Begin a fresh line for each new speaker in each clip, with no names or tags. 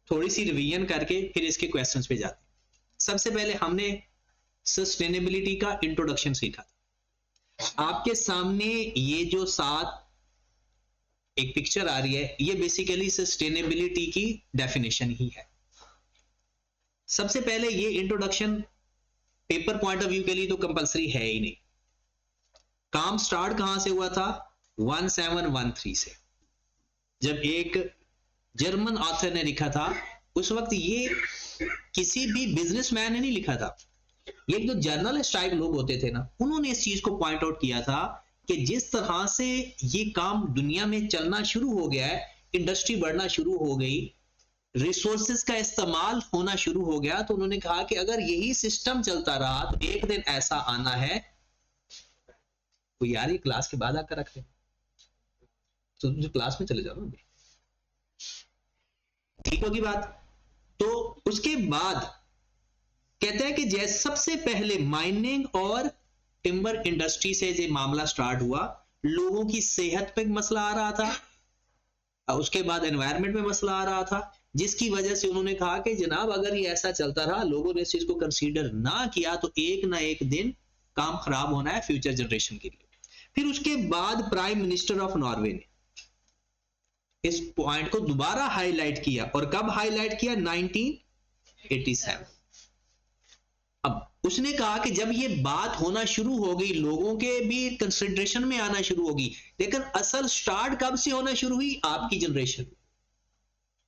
थोड़ी सी रिवीजन करके फिर इसके क्वेश्चंस पे जाते हैं। सबसे पहले हमने सस्टेनेबिलिटी का इंट्रोडक्शन सीखा था। आपके सामने ये जो 7 एक पिक्चर आ रही है, ये बेसिकली सस्टेनेबिलिटी की डेफिनेशन ही है। सबसे पहले ये introduction paper point of view के लिए तो कंपलसरी है ही नहीं। काम स्टार्ट कहां से हुआ था? 1713 से, जब एक जर्मन ऑथर ने लिखा था। उस वक्त ये किसी भी बिजनेसमैन ने नहीं लिखा था, ये जो जर्नलिस्ट टाइप लोग होते थे ना, उन्होंने इस चीज को पॉइंट आउट किया था कि जिस तरह से ये काम दुनिया में चलना शुरू हो गया है, इंडस्ट्री बढ़ना शुरू हो गई, रिसोर्सेज का इस्तेमाल होना शुरू हो गया, तो उन्होंने कहा कि अगर यही सिस्टम चलता रहा तो एक दिन ऐसा आना है। तो यार ये क्लास के बाद आकर रखते तो जो क्लास में चले जाओ, ठीक होगी बात। तो उसके बाद कहते हैं कि जैसे सबसे पहले माइनिंग और टिम्बर इंडस्ट्री से जो मामला स्टार्ट हुआ, लोगों की सेहत पे मसला आ रहा था, उसके बाद एनवायरनमेंट में मसला आ रहा था, जिसकी वजह से उन्होंने कहा कि जनाब अगर ये ऐसा चलता रहा, लोगों ने इस चीज को कंसीडर ना किया, तो एक ना एक दिन काम खराब होना है फ्यूचर जनरेशन के लिए। फिर उसके बाद प्राइम मिनिस्टर ऑफ नॉर्वे ने इस पॉइंट को दोबारा हाईलाइट किया, और कब हाईलाइट किया? 1987। अब उसने कहा कि जब ये बात होना शुरू हो गई, लोगों के भी कंसिडरेशन में आना शुरू होगी, लेकिन असल स्टार्ट कब से होना शुरू हुई? आपकी जनरेशन।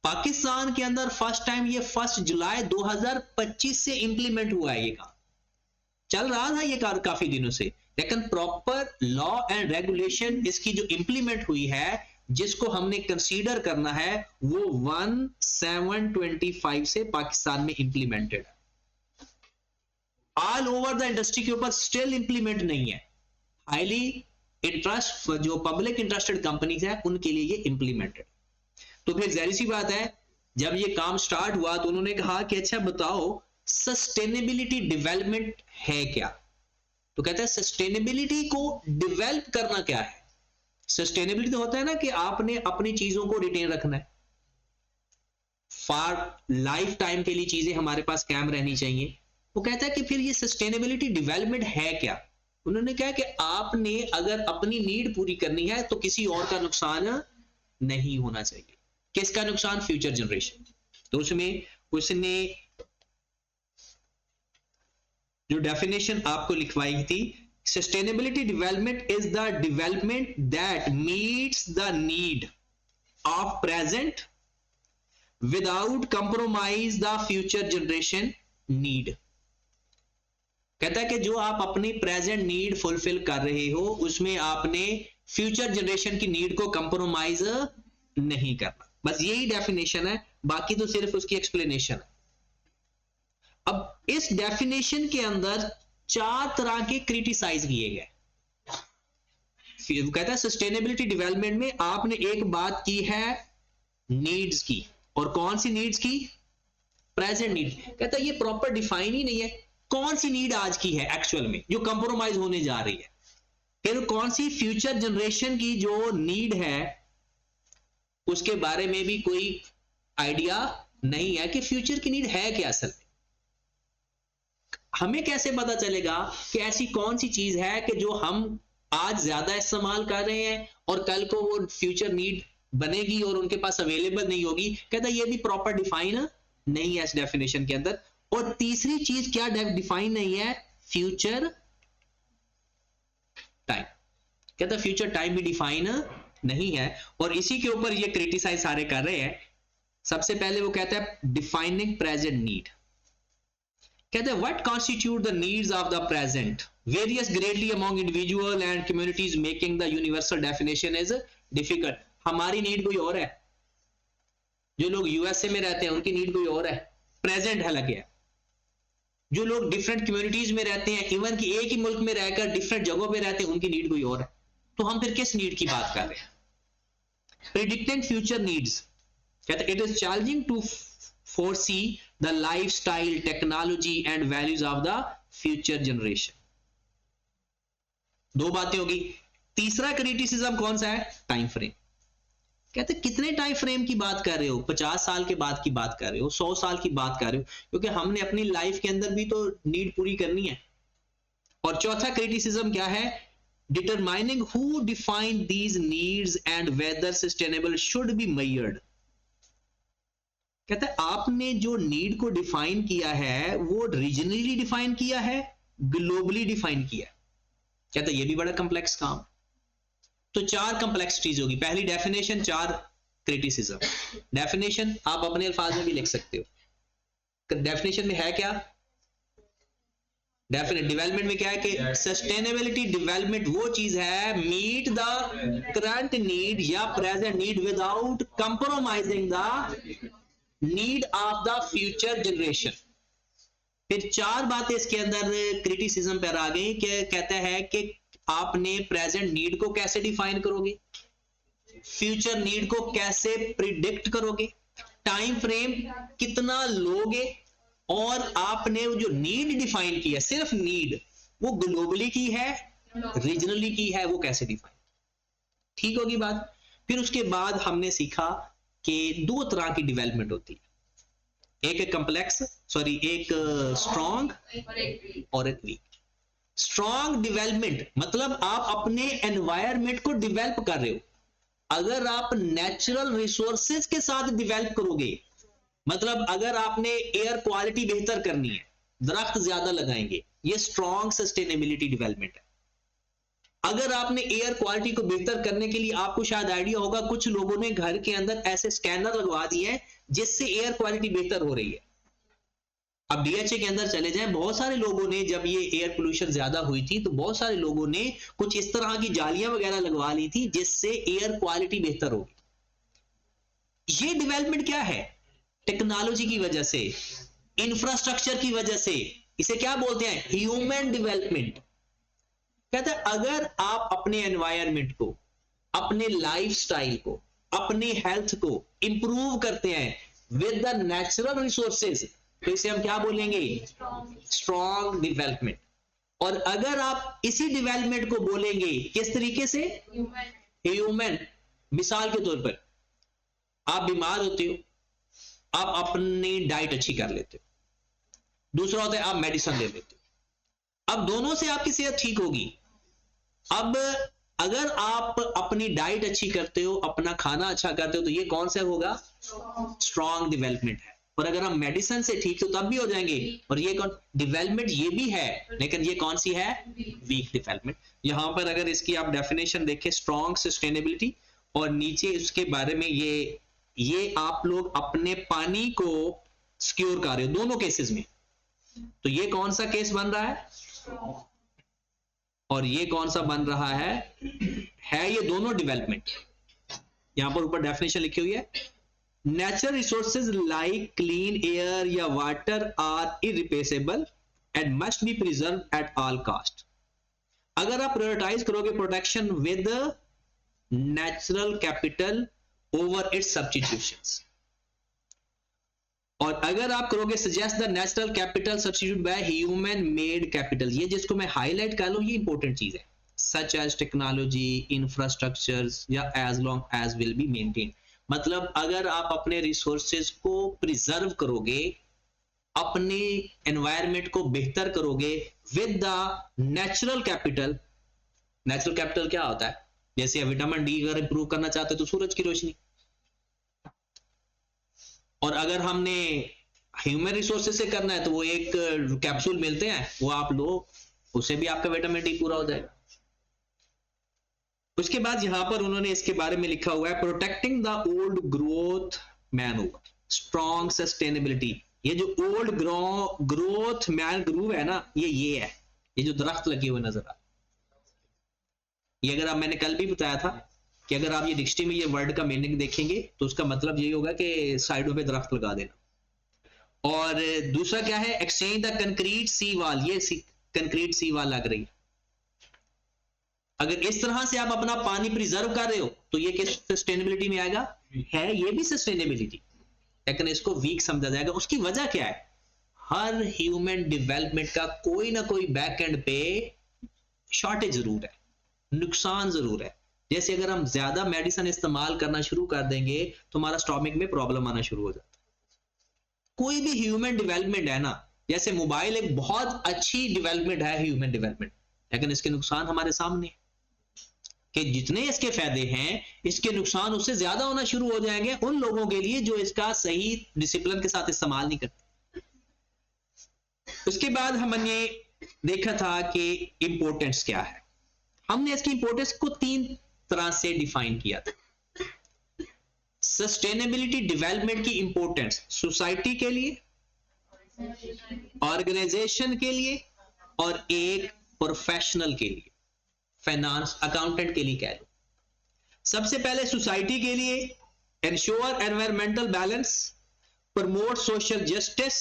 पाकिस्तान के अंदर फर्स्ट टाइम ये 1 जुलाई 2025 से इंप्लीमेंट हुआ है। ये काम चल रहा था ये काफी दिनों से, लेकिन प्रॉपर लॉ एंड रेगुलेशन इसकी जो इंप्लीमेंट हुई है, जिसको हमने कंसीडर करना है, वो 1725 से पाकिस्तान में इंप्लीमेंटेड है। ऑल ओवर द इंडस्ट्री के ऊपर स्टिल इंप्लीमेंट नहीं है। हाईली इंटरेस्ट जो पब्लिक इंटरेस्टेड कंपनीज है उनके लिए ये इंप्लीमेंटेड। तो फिर जाहिर सी बात है, जब ये काम स्टार्ट हुआ तो उन्होंने कहा कि अच्छा बताओ सस्टेनेबिलिटी डेवलपमेंट है क्या? तो कहते हैं सस्टेनेबिलिटी को डेवलप करना क्या है? सस्टेनेबिलिटी तो होता है ना कि आपने अपनी चीजों को रिटेन रखना है, फॉर लाइफ टाइम के लिए चीजें हमारे पास कायम रहनी चाहिए। वो कहता है कि फिर ये सस्टेनेबिलिटी डेवलपमेंट है क्या? उन्होंने कहा कि आपने अगर अपनी नीड पूरी करनी है तो किसी और का नुकसान नहीं होना चाहिए। किसका नुकसान? Future generation. तो उसमें उसने जो डेफिनेशन आपको लिखवाई थी, sustainability development is the development that meets the need of present without compromise the future generation need. कहता है कि जो आप अपनी प्रेजेंट नीड फुलफिल कर रहे हो, उसमें आपने फ्यूचर जनरेशन की नीड को कंप्रोमाइज नहीं करना। बस यही डेफिनेशन है, बाकी तो सिर्फ उसकी एक्सप्लेनेशन है। अब इस डेफिनेशन के अंदर 4 तरह के क्रिटिसाइज किए गए। कहता है सस्टेनेबिलिटी डेवलपमेंट में आपने एक बात की है नीड्स की, और कौन सी नीड्स की? Present need. कहता है ये प्रॉपर डिफाइन ही नहीं है कौन सी नीड आज की है एक्चुअल में जो कंप्रोमाइज होने जा रही है। फिर कौन सी फ्यूचर जनरेशन की जो नीड है, उसके बारे में भी कोई आइडिया नहीं है कि फ्यूचर की नीड है क्या असल में। हमें कैसे पता चलेगा कि ऐसी कौन सी चीज है कि जो हम आज ज्यादा इस्तेमाल कर रहे हैं और कल को वो फ्यूचर नीड बनेगी और उनके पास अवेलेबल नहीं होगी? कहता है ये भी प्रॉपर डिफाइन नहीं है इस डेफिनेशन के अंदर। और तीसरी चीज क्या डिफाइन नहीं है? Future time. कहता है फ्यूचर टाइम भी डिफाइन नहीं है, और इसी के ऊपर ये क्रिटिसाइज सारे कर रहे हैं। सबसे पहले वो कहता है डिफाइनिंग प्रेजेंट नीड। कहते हैं what constitute the needs of the present various greatly among individual and communities making the universal definition is difficult. हमारी नीड कोई और है, जो लोग यूएसए में रहते हैं उनकी नीड कोई और है, प्रेजेंट है लगे। जो लोग डिफरेंट कम्युनिटीज में रहते हैं, इवन कि एक ही मुल्क में रहकर डिफरेंट जगहों पे रहते हैं, उनकी नीड कोई और है। तो हम फिर किस नीड की बात कर रहे हैं? Predicting future needs. कहते हैं it is challenging to foresee the lifestyle, technology and values of the future generation। दो बातें होगी। तीसरा क्रिटिसिज्म कौन सा है? Time frame. कहते कितने टाइम फ्रेम की बात कर रहे हो, 50 साल के बाद की बात कर रहे हो, 100 साल की बात कर रहे हो, क्योंकि हमने अपनी लाइफ के अंदर भी तो नीड पूरी करनी है। और चौथा क्रिटिसिज्म क्या है, determining who define these needs and whether sustainable should be measured. कहता है आपने जो नीड को डिफाइन किया है वो रीजनली डिफाइन किया है, ग्लोबली डिफाइन किया है। कहता है ये भी बड़ा कॉम्प्लेक्स काम। तो 4 कॉम्प्लेक्सिटीज होगी। पहली डेफिनेशन, 4 क्रिटिसिज्म। डेफिनेशन आप अपने अल्फाज में भी लिख सकते हो। डेफिनेशन में है क्या, डेफिनेट डेवलपमेंट में क्या है कि सस्टेनेबिलिटी डेवलपमेंट वो चीज है मीट द करंट नीड या present need without compromising the need of the future generation. फिर 4 बातें इसके अंदर क्रिटिसिज्म पर आ गई कि कहता है कि आपने प्रेजेंट नीड को कैसे डिफाइन करोगे, फ्यूचर नीड को कैसे प्रिडिक्ट करोगे, टाइम फ्रेम कितना लोगे, और आपने जो नीड डिफाइन की है, सिर्फ नीड, वो ग्लोबली की है, रीजनली की है, वो कैसे डिफाइन। ठीक होगी बात। फिर उसके बाद हमने सीखा कि 2 तरह की डेवलपमेंट होती है, एक कॉम्प्लेक्स एक स्ट्रॉन्ग और एक वीक। स्ट्रॉन्ग डेवलपमेंट मतलब आप अपने एनवायरमेंट को डेवलप कर रहे हो। अगर आप नेचुरल रिसोर्सेज के साथ डेवलप करोगे, मतलब अगर आपने एयर क्वालिटी बेहतर करनी है, दरख्त ज्यादा लगाएंगे, ये स्ट्रॉन्ग सस्टेनेबिलिटी डेवलपमेंट है। अगर आपने एयर क्वालिटी को बेहतर करने के लिए, आपको शायद आइडिया होगा, कुछ लोगों ने घर के अंदर ऐसे स्कैनर लगवा दिए हैं जिससे एयर क्वालिटी बेहतर हो रही है। अब डीएचए के अंदर चले जाएं, बहुत सारे लोगों ने, जब ये एयर पोल्यूशन ज्यादा हुई थी तो बहुत सारे लोगों ने कुछ इस तरह की जालियां वगैरह लगवा ली थी जिससे एयर क्वालिटी बेहतर होगी। ये डेवलपमेंट क्या है, टेक्नोलॉजी की वजह से, इंफ्रास्ट्रक्चर की वजह से। इसे क्या बोलते हैं, ह्यूमन डेवलपमेंट। कहते हैं अगर आप अपने एनवायरमेंट को, अपने लाइफस्टाइल को, अपनी हेल्थ को इंप्रूव करते हैं विद द नेचुरल रिसोर्सेज, तो इसे हम क्या बोलेंगे, स्ट्रॉन्ग डेवलपमेंट। और अगर आप इसी डेवलपमेंट को बोलेंगे किस तरीके से, ह्यूमन। मिसाल के तौर पर आप बीमार होते हो, आप अपनी डाइट अच्छी कर लेते हो, दूसरा होता है आप मेडिसिन ले लेते हो। अब दोनों से आपकी सेहत ठीक होगी। अब अगर आप अपनी डाइट अच्छी करते हो, अपना खाना अच्छा करते हो, तो ये कौन सा होगा, स्ट्रॉन्ग डेवलपमेंट है। और अगर हम मेडिसिन से ठीक तो तब भी हो जाएंगे। और ये कौन डेवलपमेंट, ये भी है, लेकिन ये कौन सी है, वीक डेवलपमेंट। यहां पर अगर इसकी आप डेफिनेशन देखें, स्ट्रॉन्ग सस्टेनेबिलिटी, और नीचे उसके बारे में ये आप लोग अपने पानी को सिक्योर कर रहे हो दोनों केसेस में। तो ये कौन सा केस बन रहा है, और ये कौन सा बन रहा है ये दोनों डेवलपमेंट। यहां पर ऊपर डेफिनेशन लिखी हुई है, natural resources like clean air या water are irreplaceable and must be preserve at all cost. अगर आप प्रायोरिटाइज करोगे protection with natural capital over its substitutions, और अगर आप करोगे suggest the natural capital substitute by human made capital, ये जिसको मैं हाईलाइट कर लूं, ये इंपॉर्टेंट चीज है, सच एज टेक्नोलॉजी, इंफ्रास्ट्रक्चर्स, या as long as will be maintain. मतलब अगर आप अपने रिसोर्सेज को प्रिजर्व करोगे, अपने एनवायरमेंट को बेहतर करोगे with the natural capital. Natural capital क्या होता है, जैसे विटामिन डी अगर इंप्रूव करना चाहते हो तो सूरज की रोशनी, और अगर हमने ह्यूमन रिसोर्सेज से करना है तो वो एक कैप्सूल मिलते हैं, वो आप लो, उससे भी आपका विटामिन डी पूरा हो जाएगा। उसके बाद यहां पर उन्होंने इसके बारे में लिखा हुआ है, protecting the old growth mangrove, strong sustainability. ये जो ओल्ड ग्रोथ मैनग्रूव है ना, ये है, ये जो दरख्त लगे हुए नजर आ, ये अगर आप, मैंने कल भी बताया था कि अगर आप ये डिक्शनरी में ये वर्ड का मीनिंग देखेंगे तो उसका मतलब यही होगा कि साइडों पे दरख्त लगा देना। और दूसरा क्या है, exchange the concrete sea wall, ये कंक्रीट सी वॉल लग रही है। अगर इस तरह से आप अपना पानी प्रिजर्व कर रहे हो तो ये किस सस्टेनेबिलिटी में आएगा, है ये भी सस्टेनेबिलिटी, लेकिन इसको वीक समझा जाएगा। उसकी वजह क्या है, हर ह्यूमन डेवलपमेंट का कोई ना कोई बैक एंड पे शॉर्टेज जरूर है, नुकसान जरूर है। जैसे अगर हम ज्यादा मेडिसिन इस्तेमाल करना शुरू कर देंगे तो हमारा स्टॉमक में प्रॉब्लम आना शुरू हो जाता है। कोई भी ह्यूमन डेवलपमेंट है ना, जैसे मोबाइल एक बहुत अच्छी डेवलपमेंट है ह्यूमन डेवलपमेंट, लेकिन इसके नुकसान हमारे सामने है कि जितने इसके फायदे हैं इसके नुकसान उससे ज्यादा होना शुरू हो जाएंगे उन लोगों के लिए जो इसका सही डिसिप्लिन के साथ इस्तेमाल नहीं करते। उसके बाद हमने देखा था कि इंपॉर्टेंस क्या है। हमने इसकी इंपॉर्टेंस को 3 तरह से डिफाइन किया था। सस्टेनेबिलिटी डेवलपमेंट की इंपॉर्टेंस सोसाइटी के लिए, ऑर्गेनाइजेशन के लिए और एक प्रोफेशनल के लिए, फाइनेंस अकाउंटेंट के लिए कह लो। सबसे पहले सोसाइटी के लिए, ensure environmental balance, promote social justice,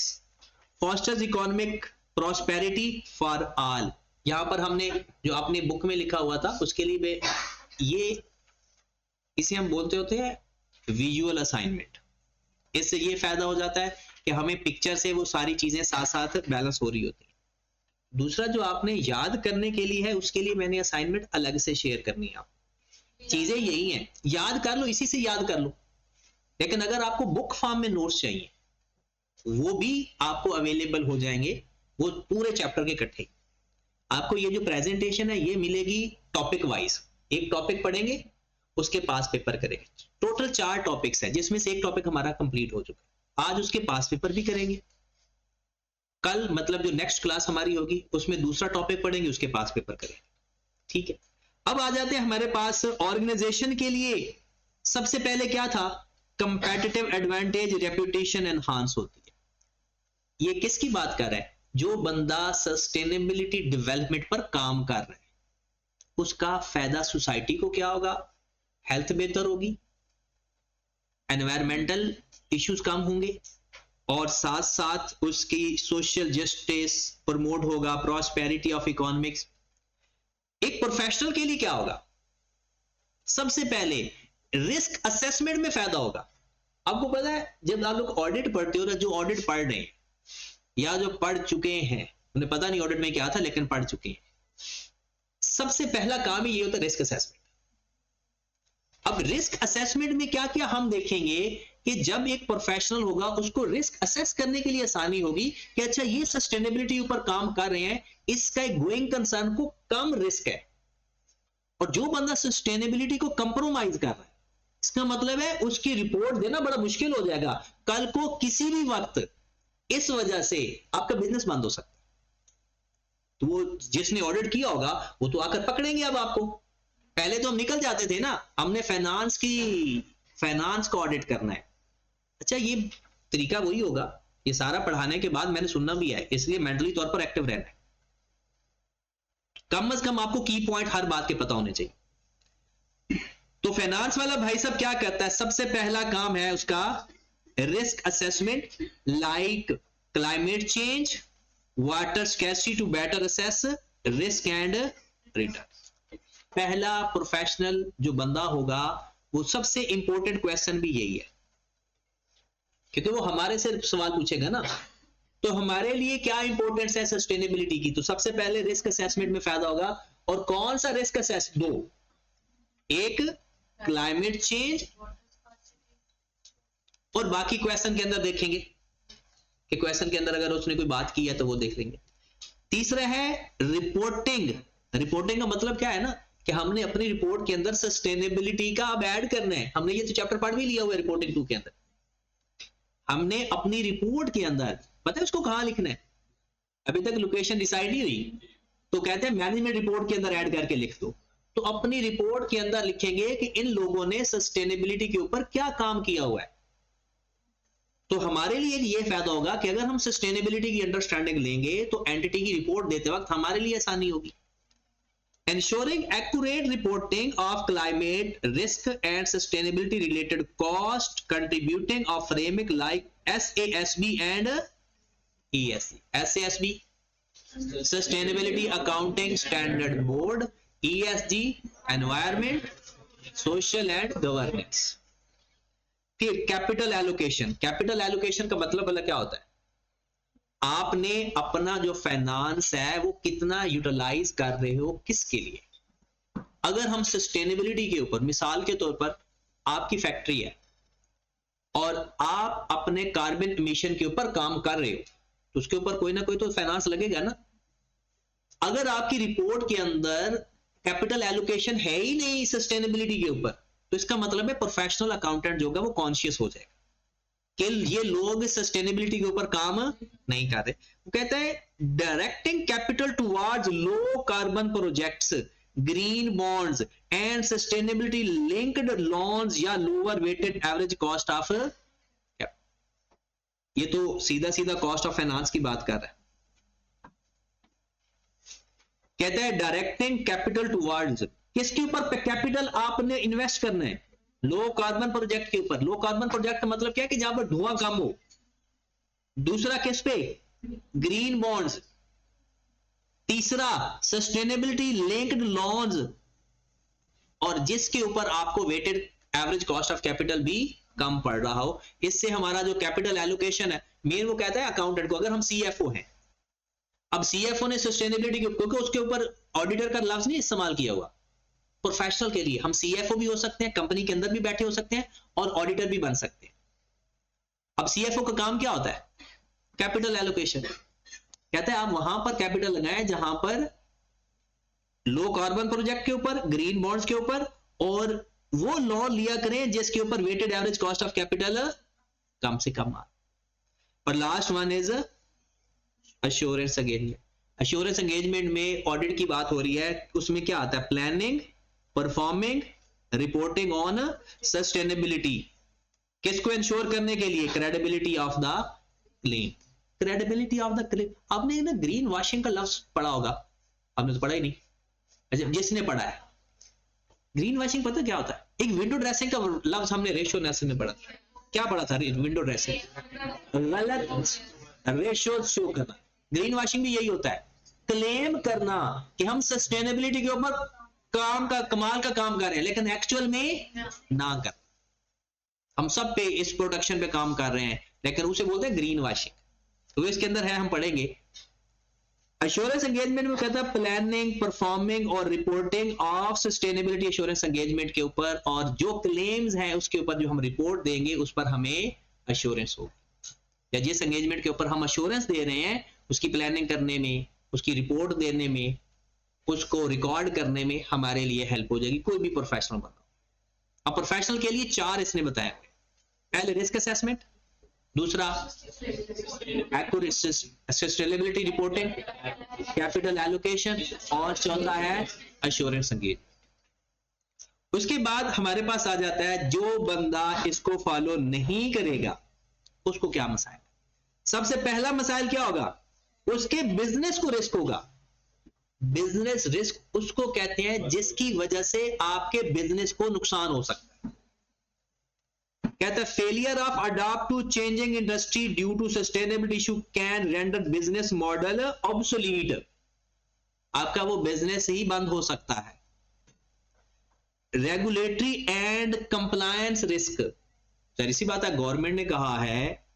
fosters economic prosperity for all. यहां पर हमने जो अपनी बुक में लिखा हुआ था उसके लिए इसे हम बोलते होते हैं विजुअल असाइनमेंट। इससे ये फायदा हो जाता है कि हमें पिक्चर से वो सारी चीजें साथ साथ बैलेंस हो रही होती है। दूसरा जो आपने याद करने के लिए है उसके लिए मैंने असाइनमेंट अलग से शेयर करनी है। आप चीजें यही हैं, याद कर लो, इसी से याद कर लो। लेकिन अगर आपको बुक फॉर्म में नोट्स चाहिए वो भी आपको अवेलेबल हो जाएंगे, वो पूरे चैप्टर के इकट्ठे। आपको ये जो प्रेजेंटेशन है ये मिलेगी टॉपिक वाइज, एक टॉपिक पढ़ेंगे उसके पास पेपर करेंगे। टोटल 4 टॉपिक्स है जिसमें से एक टॉपिक हमारा कंप्लीट हो चुका है। आज उसके पास पेपर भी करेंगे, कल मतलब जो नेक्स्ट क्लास हमारी होगी उसमें दूसरा टॉपिक पढ़ेंगे, उसके पास पेपर करेंगे। ठीक है, अब आ जाते हैं हमारे पास ऑर्गेनाइजेशन के लिए। सबसे पहले क्या था, कंपेटिटिव एडवांटेज, रेपुटेशन एनहांस होती है। ये किसकी बात कर रहा है, जो बंदा सस्टेनेबिलिटी डेवलपमेंट पर काम कर रहा है उसका फायदा सोसाइटी को क्या होगा, हेल्थ बेहतर होगी, एनवायरमेंटल इश्यूज कम होंगे और साथ साथ उसकी सोशल जस्टिस प्रमोट होगा, प्रॉस्पेरिटी ऑफ इकोनॉमिक्स। एक प्रोफेशनल के लिए क्या होगा, सबसे पहले रिस्क असेसमेंट में फायदा होगा। आपको पता है जब आप लोग ऑडिट पढ़ते हो ना, जो ऑडिट पढ़ रहे हैं या जो पढ़ चुके हैं उन्हें पता नहीं ऑडिट में क्या था लेकिन पढ़ चुके हैं, सबसे पहला काम ही ये होता है रिस्क असेसमेंट। अब रिस्क असेसमेंट में क्या क्या हम देखेंगे कि जब एक प्रोफेशनल होगा उसको रिस्क असेस करने के लिए आसानी होगी कि अच्छा ये सस्टेनेबिलिटी ऊपर काम कर रहे हैं, इसका एक गोइंग कंसर्न को कम रिस्क है। और जो बंदा सस्टेनेबिलिटी को कंप्रोमाइज कर रहा है इसका मतलब है उसकी रिपोर्ट देना बड़ा मुश्किल हो जाएगा। कल को किसी भी वक्त इस वजह से आपका बिजनेस बंद हो सकता है, तो वो जिसने ऑडिट किया होगा वो तो आकर पकड़ेंगे। अब आपको पहले तो हम निकल जाते थे ना, हमने फाइनेंस को ऑडिट करना है, अच्छा ये तरीका वही होगा। ये सारा पढ़ाने के बाद मैंने सुनना भी है, इसलिए मेंटली तौर पर एक्टिव रहना है। कम से कम आपको की पॉइंट हर बात के पता होने चाहिए। तो फाइनेंस वाला भाई साहब क्या कहता है, सबसे पहला काम है उसका risk assessment, like climate change, water scarcity to better assess risk and return. पहला प्रोफेशनल जो बंदा होगा वो सबसे इंपॉर्टेंट क्वेश्चन भी यही है, क्योंकि वो हमारे से सवाल पूछेगा ना। तो हमारे लिए क्या इंपॉर्टेंस है सस्टेनेबिलिटी की, तो सबसे पहले रिस्क असेसमेंट में फायदा होगा। और कौन सा रिस्क असेस, 2, एक क्लाइमेट चेंज और बाकी क्वेश्चन के अंदर देखेंगे कि क्वेश्चन के अंदर अगर उसने कोई बात की है तो वो देख लेंगे। तीसरा है रिपोर्टिंग। रिपोर्टिंग का मतलब क्या है ना कि हमने अपनी रिपोर्ट के अंदर सस्टेनेबिलिटी का अब ऐड करना है। हमने ये तो चैप्टर पढ़ भी लिया हुआ है रिपोर्टिंग 2 के अंदर। हमने अपनी रिपोर्ट के अंदर पता है उसको कहां लिखना है, अभी तक लोकेशन डिसाइड नहीं हुई, तो कहते हैं मैनेजमेंट रिपोर्ट के अंदर ऐड करके लिख दो। तो अपनी रिपोर्ट के अंदर लिखेंगे कि इन लोगों ने सस्टेनेबिलिटी के ऊपर क्या काम किया हुआ है। तो हमारे लिए ये फायदा होगा कि अगर हम सस्टेनेबिलिटी की अंडरस्टैंडिंग लेंगे तो एंटिटी की रिपोर्ट देते वक्त हमारे लिए आसानी होगी। Ensuring accurate reporting of climate risk and sustainability related cost contributing of framework like SASB and ESG. SASB Sustainability Accounting Standard Board, ESG Environment, Social and Governance. फिर कैपिटल एलोकेशन। कैपिटल एलोकेशन का मतलब अलग क्या होता है, आपने अपना जो फाइनेंस है वो कितना यूटिलाइज कर रहे हो, किसके लिए। अगर हम सस्टेनेबिलिटी के ऊपर, मिसाल के तौर पर आपकी फैक्ट्री है और आप अपने कार्बन एमिशन के ऊपर काम कर रहे हो, तो उसके ऊपर कोई ना कोई तो फाइनेंस लगेगा ना। अगर आपकी रिपोर्ट के अंदर कैपिटल एलोकेशन है ही नहीं सस्टेनेबिलिटी के ऊपर, तो इसका मतलब है प्रोफेशनल अकाउंटेंट जो होगा वो कॉन्शियस हो जाएगा कि ये लोग सस्टेनेबिलिटी के ऊपर काम नहीं कर रहे। वो कहता है directing capital towards low carbon projects, green bonds and sustainability linked loans या lower weighted average cost of, ये तो सीधा सीधा कॉस्ट ऑफ फाइनेंस की बात कर रहा है। कहता है डायरेक्टिंग कैपिटल टुवर्ड्स, किसके ऊपर कैपिटल आपने इन्वेस्ट करना है? लो कार्बन प्रोजेक्ट के ऊपर। लो कार्बन प्रोजेक्ट मतलब क्या है कि जहां पर धुआं कम हो। दूसरा किस पे? Green bonds. तीसरा सस्टेनेबिलिटी लिंक्ड लोन्स, और जिसके ऊपर आपको weighted average cost of capital भी कम पड़ रहा हो। इससे हमारा जो कैपिटल एलोकेशन है, मेन वो कहता है अकाउंटेंट को, अगर हम सीएफओ हैं, अब सीएफओ ने सस्टेनेबिलिटी के, क्योंकि उसके ऊपर ऑडिटर का लफ्ज नहीं इस्तेमाल किया हुआ, प्रोफेशनल के लिए हम सीएफओ भी हो सकते हैं, कंपनी के अंदर भी बैठे हो सकते हैं और ऑडिटर भी बन सकते हैं। अब सीएफओ का काम क्या होता है? Capital allocation. कहते हैं आप वहां पर कैपिटल लगाएं जहां पर लो कार्बन प्रोजेक्ट के ऊपर, ग्रीन बॉन्ड्स के ऊपर, और वो लोन लिया करें जिसके ऊपर weighted average cost of capital कम से कम आ। और last one is assurance engagement. Assurance engagement में ऑडिट की बात हो रही है, उसमें क्या आता है? Planning, performing, reporting on sustainability. किसको इंश्योर करने के लिए? Credibility of the claim. Credibility of the claim. आपने ना ग्रीन वॉशिंग का लफ्ज पढ़ा होगा, आपने तो पढ़ा ही नहीं। अच्छा, जिसने पढ़ा है ग्रीन वॉशिंग पता क्या होता है? एक विंडो ड्रेसिंग का लफ्ज हमने रेशियो एनालिसिस में पढ़ा था। क्या पढ़ा था? विंडो ड्रेसिंग, गलत रेशियो शो करना। ग्रीन वॉशिंग भी यही होता है, क्लेम करना कि हम सस्टेनेबिलिटी के ऊपर काम का कमाल का काम कर रहे हैं, लेकिन एक्चुअल में ना कर। हम सब पे इस प्रोडक्शन पे काम कर रहे हैं, लेकिन उसे बोलते हैं ग्रीन वॉशिंग। तो इसके अंदर है, हम पढ़ेंगे। एश्योरेंस एंगेजमेंट में कहता है प्लानिंग, परफॉर्मिंग और reporting of sustainability assurance engagement के ऊपर, और जो क्लेम्स हैं उसके ऊपर जो हम रिपोर्ट देंगे उस पर हमें एश्योरेंस होगी। या जिस एंगेजमेंट के ऊपर हम एश्योरेंस दे रहे हैं उसकी प्लानिंग करने में, उसकी रिपोर्ट देने में, उसको रिकॉर्ड करने में हमारे लिए हेल्प हो जाएगी, कोई भी प्रोफेशनल बनो। अब प्रोफेशनल के लिए 4 इसने बताया। पहले रिस्क असेसमेंट, दूसरा accurate sustainability reporting, capital allocation, और चौथा है एश्योरेंस एंगेजमेंट। उसके बाद हमारे पास आ जाता है जो बंदा इसको फॉलो नहीं करेगा उसको क्या मसाइल। सबसे पहला मसाइल क्या होगा? उसके बिजनेस को रिस्क होगा। बिजनेस रिस्क उसको कहते हैं जिसकी वजह से आपके बिजनेस को नुकसान हो सकता है। कहता है failure of adopt to changing industry due to sustainability issue can render business model obsolete. आपका वो बिजनेस ही बंद हो सकता है। रेगुलेटरी एंड कंप्लायंस रिस्क, जाहिर सी बात है गवर्नमेंट ने कहा है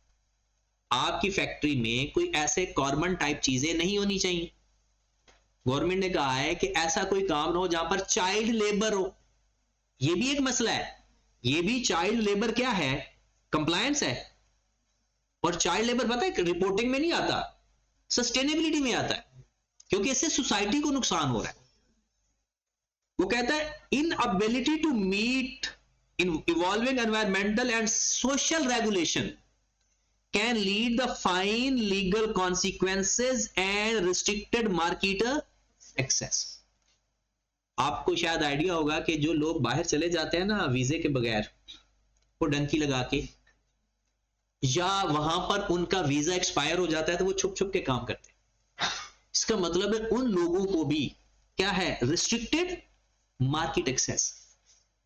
आपकी फैक्ट्री में कोई ऐसे कॉर्बन टाइप चीजें नहीं होनी चाहिए। गवर्नमेंट ने कहा है कि ऐसा कोई काम ना हो जहां पर चाइल्ड लेबर हो। यह भी एक मसला है। ये भी चाइल्ड लेबर क्या है? कंप्लायंस है। और चाइल्ड लेबर पता है रिपोर्टिंग में नहीं आता, सस्टेनेबिलिटी में आता है, क्योंकि इससे सोसाइटी को नुकसान हो रहा है। वो कहता है inability to meet in evolving environmental and social regulation can lead the fine legal consequences and restricted market access. आपको शायद आइडिया होगा कि जो लोग बाहर चले जाते हैं ना वीजे के बगैर, वो डंकी लगा के, या वहां पर उनका वीजा एक्सपायर हो जाता है तो वो छुप छुप के काम करते हैं। इसका मतलब है उन लोगों को भी क्या है? Restricted market access.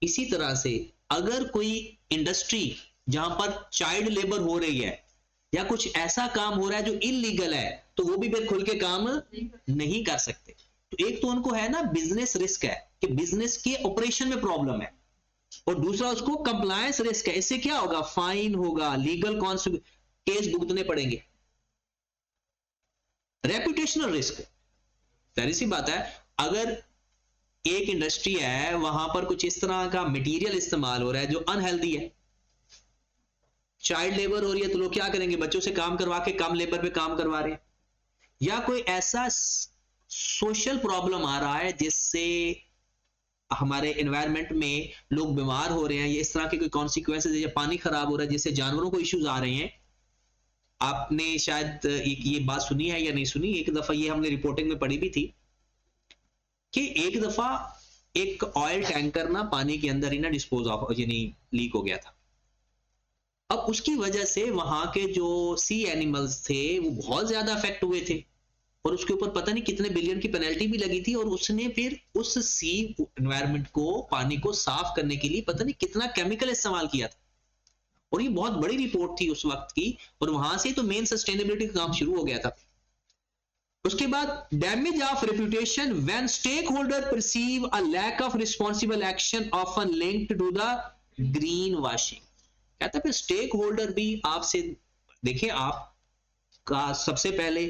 इसी तरह से अगर कोई इंडस्ट्री जहां पर चाइल्ड लेबर हो रही है या कुछ ऐसा काम हो रहा है जो इलीगल है, तो वो भी फिर खुल के काम नहीं कर सकते। तो एक तो उनको है ना बिजनेस रिस्क है कि बिजनेस के ऑपरेशन में प्रॉब्लम है, और दूसरा उसको कंप्लायंस रिस्क है। इससे क्या होगा? फाइन होगा, लीगल केस भुगतने पड़ेंगे। रेपुटेशनल रिस्क, जाहिर सी बात है अगर एक इंडस्ट्री है, वहां पर कुछ इस तरह का मटेरियल इस्तेमाल हो रहा है जो अनहेल्दी है, चाइल्ड लेबर हो रही है, तो लोग क्या करेंगे, बच्चों से काम करवा के कम लेबर पे काम करवा रहे हैं, या कोई ऐसा सोशल प्रॉब्लम आ रहा है जिससे हमारे एनवायरनमेंट में लोग बीमार हो रहे हैं, ये इस तरह के कोई कॉन्सिक्वेंसेज है, या पानी खराब हो रहा है जिससे जानवरों को इश्यूज आ रहे हैं। आपने शायद ये बात सुनी है या नहीं सुनी, एक दफा ये हमने रिपोर्टिंग में पढ़ी भी थी कि एक दफा एक ऑयल टैंकर ना पानी के अंदर ही ना डिस्पोज ऑफ यानी लीक हो गया था। अब उसकी वजह से वहां के जो सी एनिमल्स थे वो बहुत ज्यादा अफेक्ट हुए थे, और उसके ऊपर पता नहीं कितने बिलियन की पेनल्टी भी लगी थी, और उसने फिर उस सी एनवायरनमेंट को, पानी को साफ करने के लिए पता नहीं कितना केमिकल इस्तेमाल किया था, और ये बहुत बड़ी रिपोर्ट थी उस वक्त की, और वहां से तो मेन सस्टेनेबिलिटी का काम शुरू हो गया था। उसके बाद damage of reputation when stake holder perceive a lack of responsible action often linked to the green washing. कहता है फिर स्टेक होल्डर भी आपसे, देखिए आप का सबसे पहले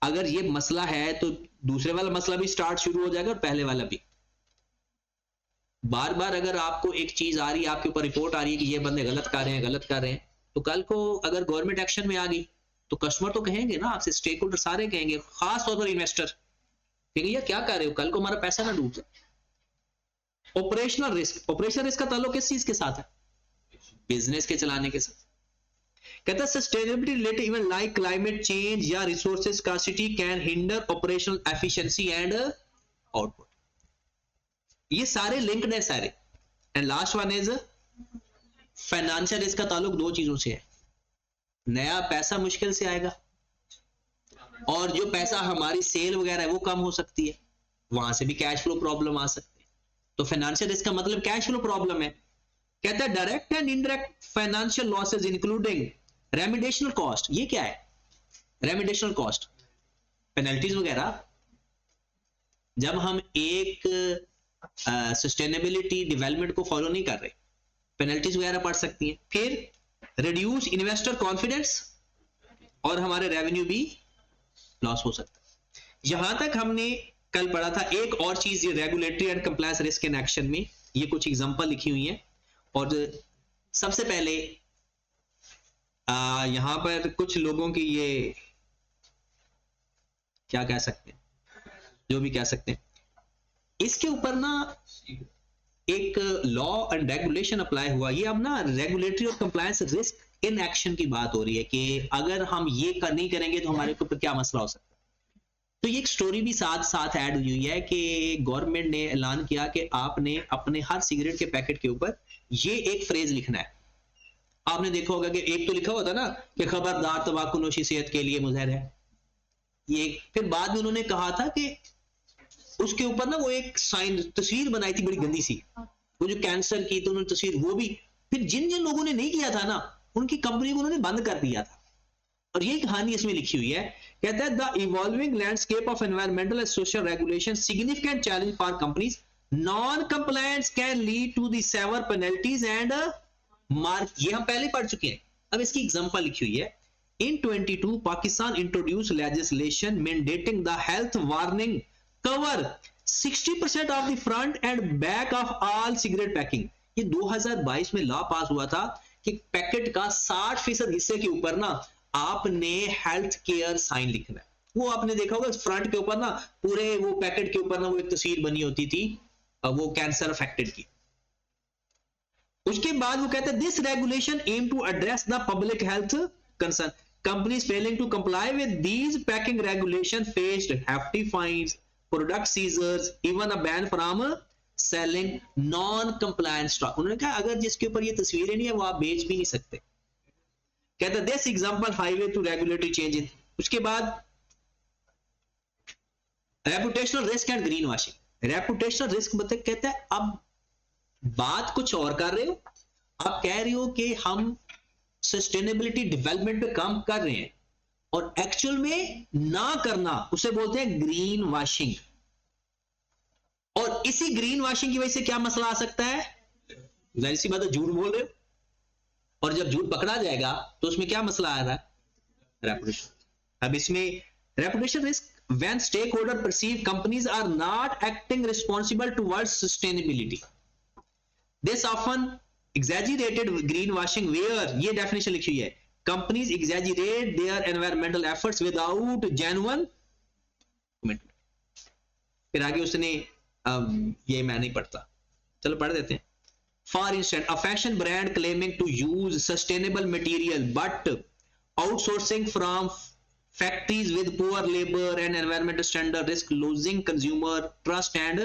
अगर ये मसला है तो दूसरे वाला मसला भी स्टार्ट शुरू हो जाएगा, और पहले वाला भी। बार बार अगर आपको एक चीज आ रही है, आपके ऊपर रिपोर्ट आ रही है कि ये बंदे गलत कर रहे हैं, गलत कर रहे हैं, तो कल को अगर गवर्नमेंट एक्शन में आ गई तो कस्टमर तो कहेंगे ना आपसे, स्टेक होल्डर सारे कहेंगे, खास तौर पर इन्वेस्टर कहेंगे यार क्या कर रहे हो, कल को हमारा पैसा ना डूब जाए। ऑपरेशनल रिस्क, ऑपरेशनल रिस्क का ताल्लुक किस चीज के साथ है, बिजनेस के चलाने के साथ। कहता है sustainability related even like climate change या resources scarcity can hinder operational efficiency and output. ये सारे लिंक्ड है सारे। And last one is financial risk का ताल्लुक दो चीजों से है, नया पैसा मुश्किल से आएगा, और जो पैसा हमारी सेल वगैरह है वो कम हो सकती है, वहां से भी कैश फ्लो प्रॉब्लम आ सकती है। तो फाइनेंशियल रिस्क का मतलब कैश फ्लो प्रॉब्लम है। कहता है direct and indirect financial losses including remediational cost. ये क्या है रेमिडेशनल कॉस्ट, पेनल्टीज वगैरह। जब हम एक सस्टेनेबिलिटी डेवलपमेंट को फॉलो नहीं कर रहे, पेनल्टीज वगैरह पड़ सकती हैं। फिर रिड्यूस इन्वेस्टर कॉन्फिडेंस, और हमारे रेवेन्यू भी लॉस हो सकता है। यहां तक हमने कल पढ़ा था। एक और चीज ये regulatory and compliance risk in action में ये कुछ एग्जांपल लिखी हुई है, और सबसे पहले यहां पर कुछ लोगों की ये क्या कह सकते हैं, जो भी कह सकते हैं, इसके ऊपर ना एक लॉ एंड रेगुलेशन अप्लाई हुआ। ये अब ना रेगुलेटरी और कंप्लायंस रिस्क इन एक्शन की बात हो रही है कि अगर हम ये नहीं करेंगे तो हमारे ऊपर क्या मसला हो सकता है। तो ये एक स्टोरी भी साथ साथ ऐड हुई है कि गवर्नमेंट ने ऐलान किया कि आपने अपने हर सिगरेट के पैकेट के ऊपर ये एक फ्रेज लिखना है। आपने देखा होगा कि एक तो लिखा हुआ था ना कि खबरदार तंबाकूनोशी सेहत के लिए मुज़र है, ये। फिर बाद में उन्होंने कहा था कि उसके ऊपर ना वो एक साइन तस्वीर बनाई थी बड़ी गंदी सी, वो जो कैंसर की, तो उन्होंने तस्वीर वो भी, फिर जिन जिन लोगों ने नहीं किया था ना उनकी कंपनी को उन्होंने बंद कर दिया था। और ये कहानी इसमें लिखी हुई है। कहता है the evolving landscape of environmental and social regulation significant challenge for companies, non compliance can lead to the severe penalties and mark. ये हम पहले पढ़ चुके हैं, अब इसकी एग्जांपल लिखी हुई है। In 22, Pakistan introduced legislation mandating the health warning cover 60% of the front and back of all cigarette packing। ये 2022 में लॉ पास हुआ था कि पैकेट का 60% हिस्से के ऊपर ना आपने हेल्थ केयर साइन लिखना है। वो आपने देखा होगा फ्रंट के ऊपर ना पूरे वो पैकेट के ऊपर ना वो एक तस्वीर बनी होती थी वो कैंसर अफेक्टेड की। उसके बाद वो कहते हैं this regulation aim to address the public health concern, companies failing to comply with these packing regulation faced hefty fines, product seizures, even a ban from selling non-compliant stock। उन्होंने कहा अगर जिसके ऊपर ये तस्वीरें नहीं है वो आप बेच भी नहीं सकते। कहते हैं this example highway to regulatory change। उसके बाद reputational risk and green washing। reputational risk मतलब कहता है अब बात कुछ और कर रहे हो, आप कह रहे हो कि हम सस्टेनेबिलिटी डेवलपमेंट पे काम कर रहे हैं और एक्चुअल में ना करना उसे बोलते हैं ग्रीन वॉशिंग। और इसी ग्रीन वॉशिंग की वजह से क्या मसला आ सकता है, जाहिर सी बात है झूठ बोल रहे हो, और जब झूठ पकड़ा जाएगा तो उसमें क्या मसला आ रहा है, रेपुटेशन। अब इसमें reputation risk when stakeholder perceive companies are not acting responsible towards sustainability. This often exaggerated greenwashing where ये definition लिखी है, companies exaggerate their environmental efforts without genuine commitment. फिर आगे उसने ये मैं नहीं पढ़ता, चलो पढ़ देते हैं. For instance, a fashion brand claiming to use sustainable material but outsourcing from factories with poor labor and environmental standard risk losing consumer trust and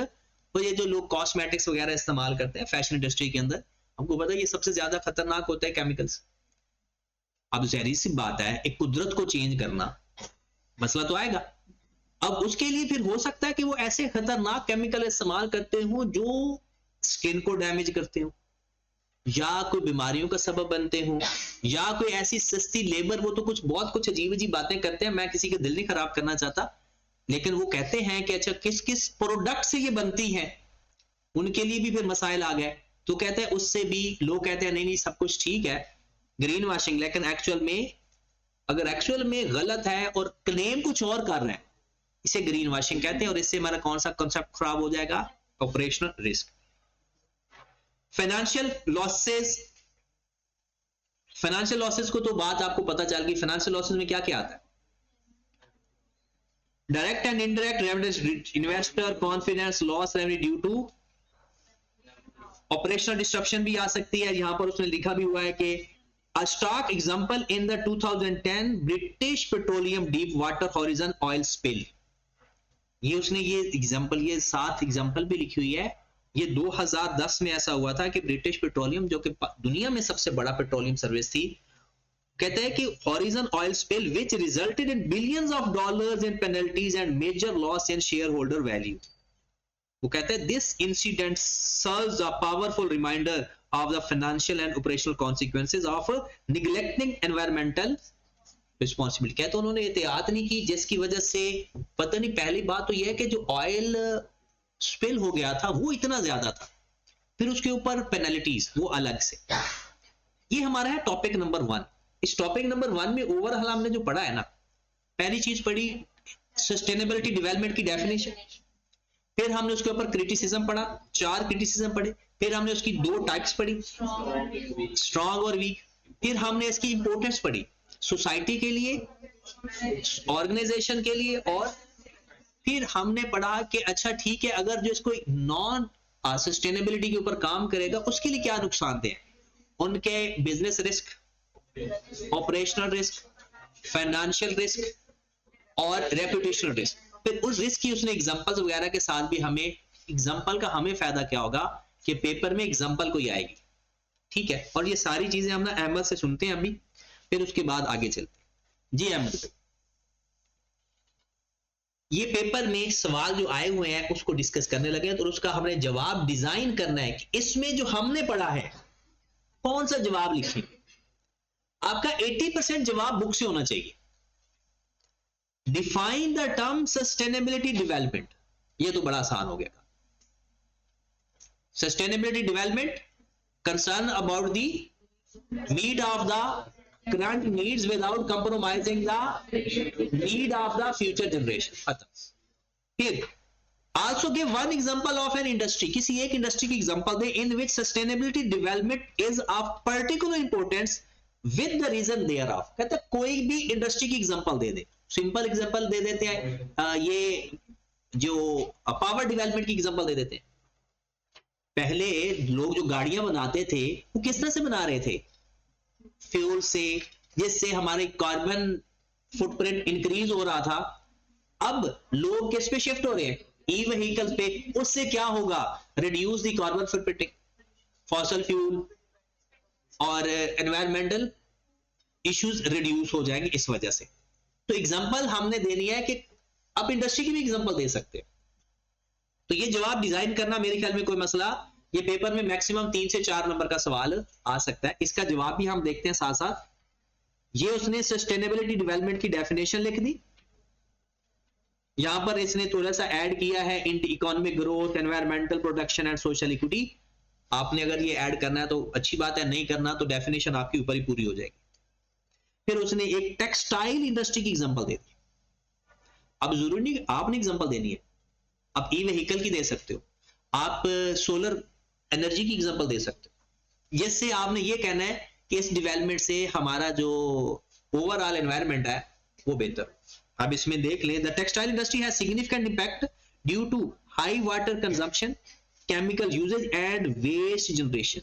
तो ये जो लोग कॉस्मेटिक्स वगैरह इस्तेमाल करते हैं फैशन इंडस्ट्री के अंदर, हमको पता है ये सबसे ज्यादा खतरनाक होता है केमिकल्स. अब जहरी सी बात है, एक कुदरत को चेंज करना मसला तो आएगा. अब उसके लिए फिर हो सकता है कि वो ऐसे खतरनाक केमिकल इस्तेमाल करते हो जो स्किन को डैमेज करते हो, या कोई बीमारियों का सबब बनते हो, या कोई ऐसी सस्ती लेबर, वो तो कुछ बहुत कुछ अजीब अजीब बातें करते हैं. मैं किसी का दिल नहीं खराब करना चाहता, लेकिन वो कहते हैं कि अच्छा किस किस प्रोडक्ट से ये बनती है, उनके लिए भी फिर मसाइल आ गए. तो कहते हैं उससे भी लोग कहते हैं नहीं नहीं सब कुछ ठीक है, ग्रीन वॉशिंग. लेकिन एक्चुअल में अगर एक्चुअल में गलत है और क्लेम कुछ और कर रहे हैं, इसे ग्रीन वॉशिंग कहते हैं. और इससे हमारा कौन सा कॉन्सेप्ट खराब हो जाएगा? Operational risk. Financial losses, financial losses को तो बात आपको पता चल गई. फाइनेंशियल लॉसेस में क्या क्या आता है? Direct and indirect revenue, investor confidence loss revenue due to operational disruption भी आ सकती है. यहां पर उसने लिखा भी हुआ है कि a stock example in the 2010 British petroleum deep water horizon oil spill. ये उसने ये एग्जांपल, ये 7 एग्जांपल भी लिखी हुई है. ये 2010 में ऐसा हुआ था कि ब्रिटिश पेट्रोलियम, जो कि दुनिया में सबसे बड़ा पेट्रोलियम सर्विस थी, कहते हैं कि horizon oil spill which resulted in billions of dollars in penalties and major loss in share holder value. वो कहते हैं this incident serves a powerful reminder of the financial and operational consequences of neglecting environmental responsibility. कहते उन्होंने एहतियात नहीं की, जिसकी वजह से पता नहीं. पहली बात तो यह है कि जो ऑयल स्पिल हो गया था वो इतना ज्यादा था, फिर उसके ऊपर पेनल्टीज वो अलग से. ये हमारा है टॉपिक नंबर 1. इस टॉपिक नंबर 1 में ओवरऑल हमने जो पढ़ा है ना, पहली चीज पढ़ी सस्टेनेबिलिटी डेवलपमेंट की डेफिनेशन, फिर हमने उसके ऊपर क्रिटिसिज्म पढ़ा, 4 क्रिटिसिज्म पढ़े, फिर हमने उसकी 2 टाइप्स पढ़ी, स्ट्रॉन्ग और वीक. फिर हमने इसकी इंपॉर्टेंस पढ़ी सोसाइटी के लिए, ऑर्गेनाइजेशन के लिए, और फिर हमने पढ़ा कि अच्छा ठीक है अगर जो इसको नॉन सस्टेनेबिलिटी के ऊपर काम करेगा उसके लिए क्या नुकसान हैं, उनके business risk, operational risk, financial risk और रेपुटेशनल रिस्क. फिर उस रिस्क की उसने एग्जांपल्स वगैरह के साथ भी, हमें एग्जांपल का हमें फायदा क्या होगा कि पेपर में एग्जांपल कोई आएगी. ठीक है, और ये सारी चीजें हम ना अहमद से सुनते हैं अभी, फिर उसके बाद आगे चलते हैं. जी अहमद, ये पेपर में सवाल जो आए हुए हैं उसको डिस्कस करने लगे हैं, तो उसका हमने जवाब डिजाइन करना है कि इसमें जो हमने पढ़ा है कौन सा जवाब लिखेंगे. आपका 80% जवाब बुक से होना चाहिए. Define the term sustainability development, ये तो बड़ा आसान हो गया. Sustainability development concern about the need of the current needs without compromising the need of the future generation. Here, also give one example of an industry. किसी एक industry की example they in which sustainability development is of particular importance with the reason thereof. कहते हैं कोई भी industry की example दे दे. Simple example दे देते हैं, ये जो पावर डेवलपमेंट की एग्जांपल दे देते हैं. पहले लोग जो गाड़ियां बनाते थे वो किस तरह से बना रहे थे? फ्यूल से, जिससे हमारे कार्बन फुटप्रिंट इंक्रीज हो रहा था. अब लोग किस पे शिफ्ट हो रहे हैं? ई व्हीकल्स पे. उससे क्या होगा? Reduce the carbon footprint, fossil fuel और एनवायरमेंटल इश्यूज रिड्यूस हो जाएंगे इस वजह से. तो एग्जांपल हमने देनी है कि आप इंडस्ट्री की भी एग्जांपल दे सकते हैं. तो ये जवाब डिजाइन करना मेरे ख्याल में कोई मसला, ये पेपर में मैक्सिमम 3 से 4 नंबर का सवाल आ सकता है. इसका जवाब भी हम देखते हैं साथ साथ. ये उसने सस्टेनेबिलिटी डेवलपमेंट की डेफिनेशन लिख दी, यहां पर इसने थोड़ा सा ऐड किया है in economic growth, environmental protection and social equity. आपने अगर ये ऐड करना है तो अच्छी बात है, नहीं करना तो डेफिनेशन आपके ऊपर ही पूरी हो जाएगी. फिर उसने एक टेक्सटाइल इंडस्ट्री की एग्जांपल दे दी. अब जरूरी नहीं आपने एग्जांपल देनी है, आप ई व्हीकल की दे सकते हो, आप सोलर एनर्जी की एग्जांपल दे सकते हो, जिससे आपने ये कहना है कि इस डेवलपमेंट से हमारा जो ओवरऑल एनवायरनमेंट है वो बेहतर। अब इसमें देख लें, the textile industry has significant impact due to high water consumption, chemical usage and waste generation.